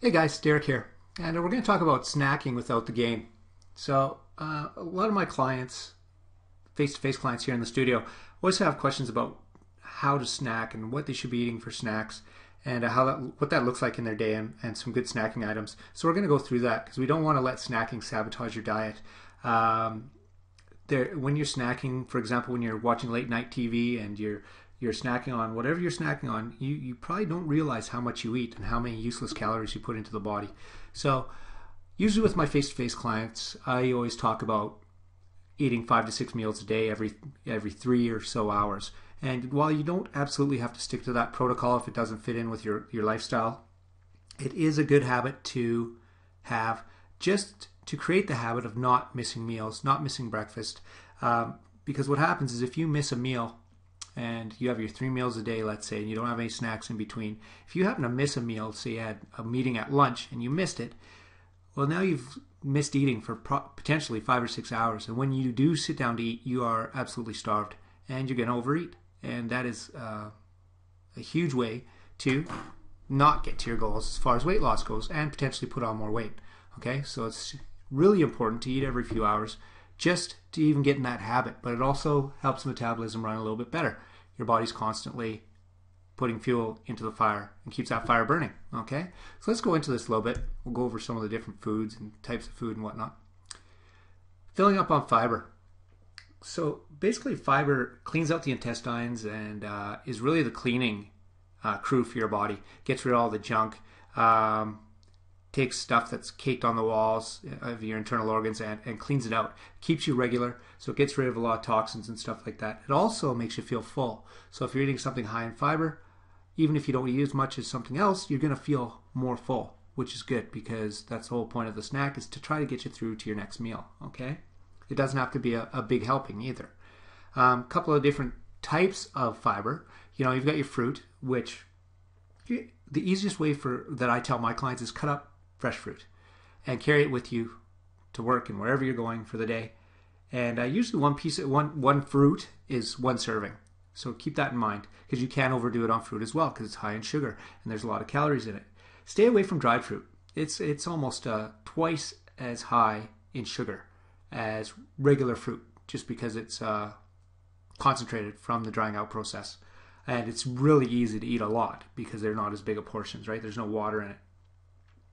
Hey guys, Derek here, and we're going to talk about snacking without the gain. A lot of my clients, face-to-face clients here in the studio, always have questions about how to snack and what they should be eating for snacks, and what that looks like in their day, and some good snacking items. So we're going to go through that because we don't want to let snacking sabotage your diet. Um, when you're snacking, for example, when you're watching late night TV and you're snacking on whatever you're snacking on, you probably don't realize how much you eat and how many useless calories you put into the body. So usually with my face-to-face clients, I always talk about eating 5 to 6 meals a day every 3 or so hours. And while you don't absolutely have to stick to that protocol if it doesn't fit in with your lifestyle, it is a good habit to have, just to create the habit of not missing meals, not missing breakfast. Because what happens is if you miss a meal and you have your 3 meals a day, let's say, and you don't have any snacks in between, if you happen to miss a meal, say you had a meeting at lunch and you missed it, well, now you've missed eating for potentially 5 or 6 hours. And when you do sit down to eat, you are absolutely starved and you're going to overeat. And that is a huge way to not get to your goals as far as weight loss goes and potentially put on more weight. Okay, so it's really important to eat every few hours just to even get in that habit, but it also helps metabolism run a little bit better. Your body's constantly putting fuel into the fire and keeps that fire burning. Okay, so let's go into this a little bit. We'll go over some of the different foods and types of food and whatnot. Filling up on fiber. So basically, fiber cleans out the intestines and is really the cleaning crew for your body. Gets rid of all the junk. Takes stuff that's caked on the walls of your internal organs and cleans it out. Keeps you regular, so it gets rid of a lot of toxins and stuff like that. It also makes you feel full. So if you're eating something high in fiber, even if you don't eat as much as something else, you're going to feel more full, which is good because that's the whole point of the snack, is to try to get you through to your next meal. Okay, it doesn't have to be a big helping either. Couple of different types of fiber. You've got your fruit, which the easiest way that I tell my clients is cut up fresh fruit and carry it with you to work and wherever you're going for the day. And usually one fruit is one serving. So keep that in mind because you can overdo it on fruit as well because it's high in sugar and there's a lot of calories in it. Stay away from dried fruit. It's almost twice as high in sugar as regular fruit just because it's concentrated from the drying out process. And it's really easy to eat a lot because they're not as big of portions, right? There's no water in it.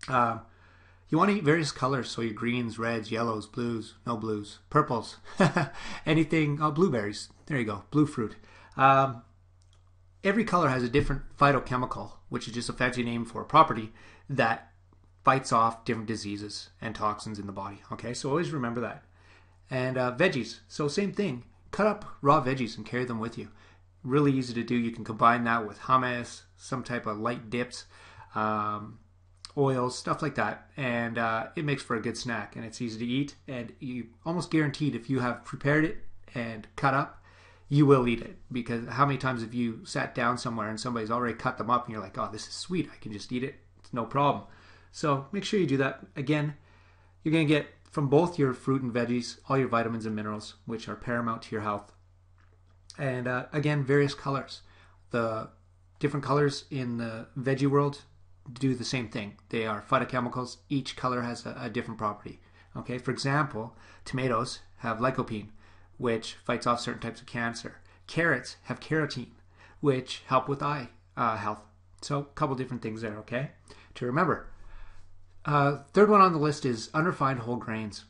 You want to eat various colors, so your greens, reds, yellows, blues, no blues, purples, anything, blueberries, there you go, blue fruit. Every color has a different phytochemical, which is just a fancy name for a property that fights off different diseases and toxins in the body, okay? So always remember that. And veggies, so same thing, cut up raw veggies and carry them with you. Really easy to do. You can combine that with hummus, some type of light dips, oils, stuff like that, and it makes for a good snack and it's easy to eat, and you almost guaranteed if you have prepared it and cut up, you will eat it, because how many times have you sat down somewhere and somebody's already cut them up and you're like, oh, this is sweet, I can just eat it, it's no problem. So make sure you do that. Again, you're going to get from both your fruit and veggies all your vitamins and minerals, which are paramount to your health. And again, various colors. The different colors in the veggie world do the same thing. They are phytochemicals. Each color has a different property. Okay, for example, tomatoes have lycopene, which fights off certain types of cancer. Carrots have carotene, which help with eye health. So a couple different things there, okay, to remember. Third one on the list is unrefined whole grains.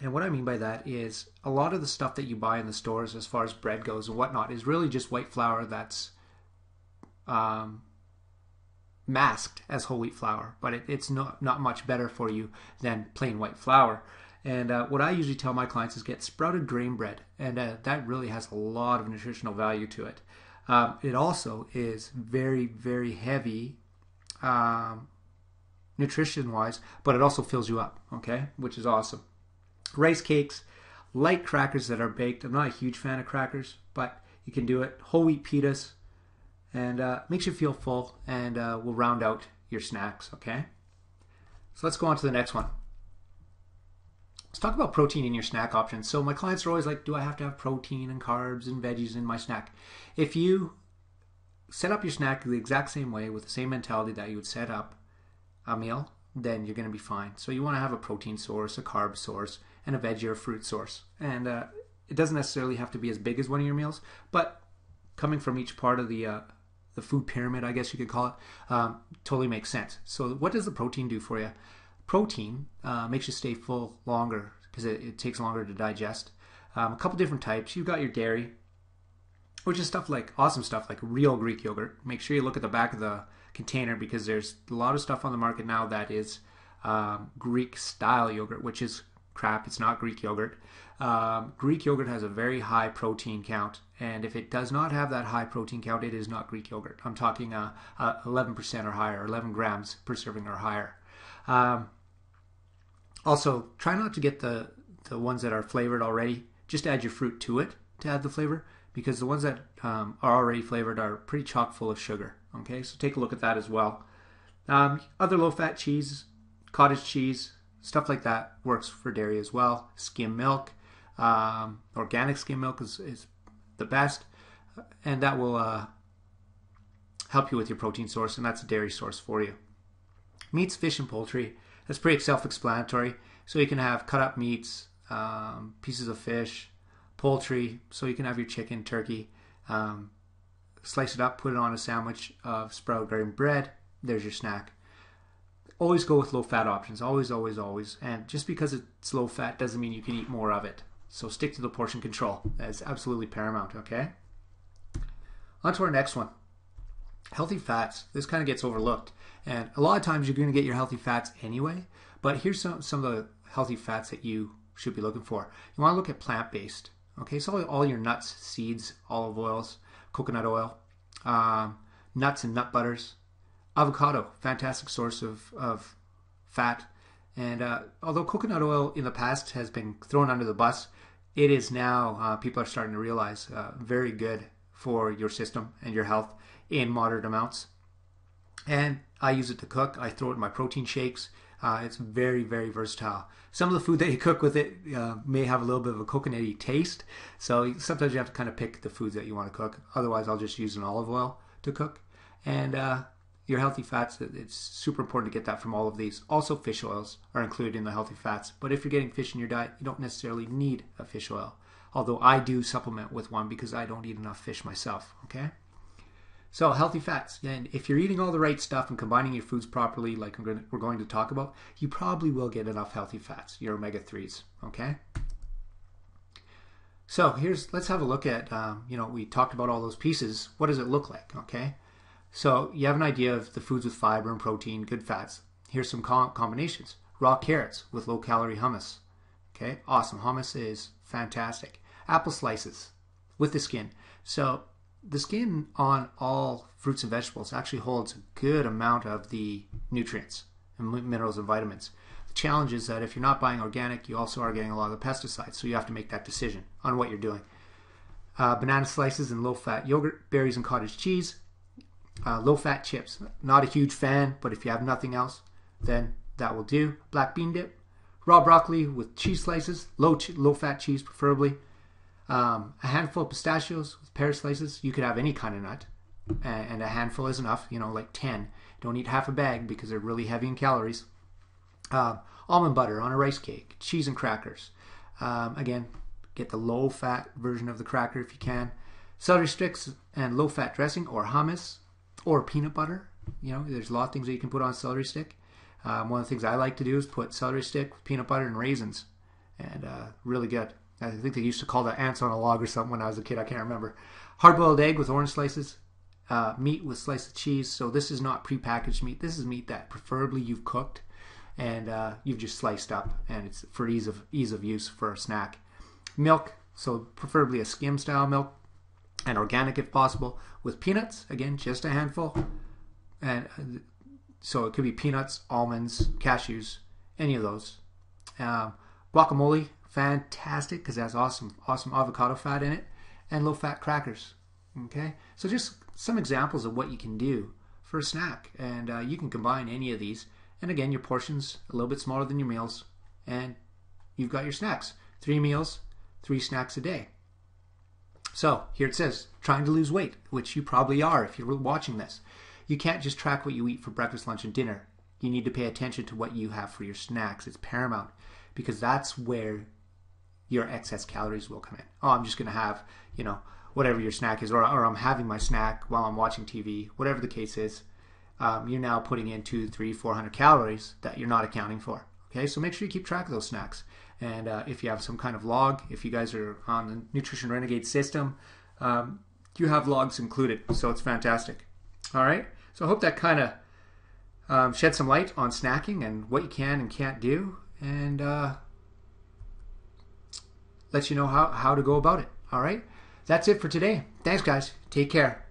And what I mean by that is a lot of the stuff that you buy in the stores as far as bread goes and whatnot is really just white flour that's masked as whole wheat flour, but it's not much better for you than plain white flour. And what I usually tell my clients is get sprouted grain bread, and that really has a lot of nutritional value to it. It also is very, very heavy nutrition-wise, but it also fills you up, okay, which is awesome. Rice cakes, light crackers that are baked. I'm not a huge fan of crackers, but you can do it. Whole wheat pitas, and makes you feel full and will round out your snacks, okay? So let's go on to the next one. Let's talk about protein in your snack options. So my clients are always like, do I have to have protein and carbs and veggies in my snack? If you set up your snack the exact same way with the same mentality that you would set up a meal, then you're going to be fine. So you want to have a protein source, a carb source, and a veggie or fruit source. And it doesn't necessarily have to be as big as one of your meals, but coming from each part of the food pyramid, I guess you could call it, totally makes sense. So what does the protein do for you? Protein makes you stay full longer because it takes longer to digest. A couple different types. You've got your dairy, which is awesome stuff like real Greek yogurt. Make sure you look at the back of the container because there's a lot of stuff on the market now that is Greek style yogurt, which is crap. It's not Greek yogurt. Greek yogurt has a very high protein count, and if it does not have that high protein count, it is not Greek yogurt. I'm talking 11% or higher, 11 grams per serving or higher. Also, try not to get the ones that are flavored already. Just add your fruit to it to add the flavor, because the ones that are already flavored are pretty chock full of sugar. Okay, so take a look at that as well. Other low-fat cheese, cottage cheese, stuff like that works for dairy as well. Skim milk, organic skim milk is the best, and that will help you with your protein source, and that's a dairy source for you. Meats, fish, and poultry, that's pretty self-explanatory. So you can have cut up meats, pieces of fish, poultry, so you can have your chicken, turkey, slice it up, put it on a sandwich of sprouted grain bread. There's your snack. Always go with low-fat options. Always, always, always. And just because it's low-fat doesn't mean you can eat more of it. So stick to the portion control. That's absolutely paramount, okay? On to our next one. Healthy fats. This kind of gets overlooked. And a lot of times you're going to get your healthy fats anyway. But here's some of the healthy fats that you should be looking for. You want to look at plant-based. Okay, so all your nuts, seeds, olive oils, coconut oil, nuts and nut butters. Avocado, fantastic source of fat. And although coconut oil in the past has been thrown under the bus, it is now, people are starting to realize, very good for your system and your health in moderate amounts. And I use it to cook. I throw it in my protein shakes. It's very, very versatile. Some of the food that you cook with it may have a little bit of a coconutty taste. So sometimes you have to kind of pick the foods that you want to cook. Otherwise, I'll just use an olive oil to cook. And your healthy fats, it's super important to get that from all of these. Also, fish oils are included in the healthy fats. But if you're getting fish in your diet, you don't necessarily need a fish oil. Although I do supplement with one because I don't eat enough fish myself. Okay? So healthy fats, and if you're eating all the right stuff and combining your foods properly, like we're going to talk about, you probably will get enough healthy fats, your omega-3s, okay? So let's have a look at, we talked about all those pieces. What does it look like, okay? So you have an idea of the foods with fiber and protein, good fats. Here's some combinations. Raw carrots with low-calorie hummus, okay? Awesome, hummus is fantastic. Apple slices with the skin. So the skin on all fruits and vegetables actually holds a good amount of the nutrients and minerals and vitamins. The challenge is that if you're not buying organic, you also are getting a lot of the pesticides, so you have to make that decision on what you're doing. Banana slices and low-fat yogurt, berries and cottage cheese, low-fat chips. Not a huge fan, but if you have nothing else, then that will do. Black bean dip, raw broccoli with cheese slices, low-fat cheese preferably. A handful of pistachios with pear slices. You could have any kind of nut, and a handful is enough, like 10. Don't eat half a bag because they're really heavy in calories. Almond butter on a rice cake, cheese and crackers. Again, get the low-fat version of the cracker if you can. Celery sticks and low-fat dressing or hummus or peanut butter. There's a lot of things that you can put on a celery stick. One of the things I like to do is put celery stick with peanut butter and raisins, and really good. I think they used to call that ants on a log or something when I was a kid. I can't remember. Hard-boiled egg with orange slices. Meat with slice of cheese. So this is not prepackaged meat. This is meat that preferably you've cooked and you've just sliced up, and it's for ease of use for a snack. Milk, so preferably a skim-style milk, and organic if possible, with peanuts. Again, just a handful. And so it could be peanuts, almonds, cashews, any of those. Guacamole. Fantastic because it has awesome avocado fat in it, and low-fat crackers. Okay, so just some examples of what you can do for a snack, and you can combine any of these. And again, your portions a little bit smaller than your meals, and you've got your snacks. 3 meals, 3 snacks a day. So here it says, trying to lose weight, which you probably are if you're watching this. You can't just track what you eat for breakfast, lunch, and dinner. You need to pay attention to what you have for your snacks. It's paramount, because that's where your excess calories will come in. Oh, I'm just going to have, whatever your snack is, or I'm having my snack while I'm watching TV, whatever the case is. You're now putting in 200, 300, 400 calories that you're not accounting for. Okay, so make sure you keep track of those snacks. And if you have some kind of log, if you guys are on the Nutrition Renegade system, you have logs included, so it's fantastic. All right, so I hope that kind of shed some light on snacking and what you can and can't do, and let you know how to go about it. All right, that's it for today. Thanks, guys. Take care.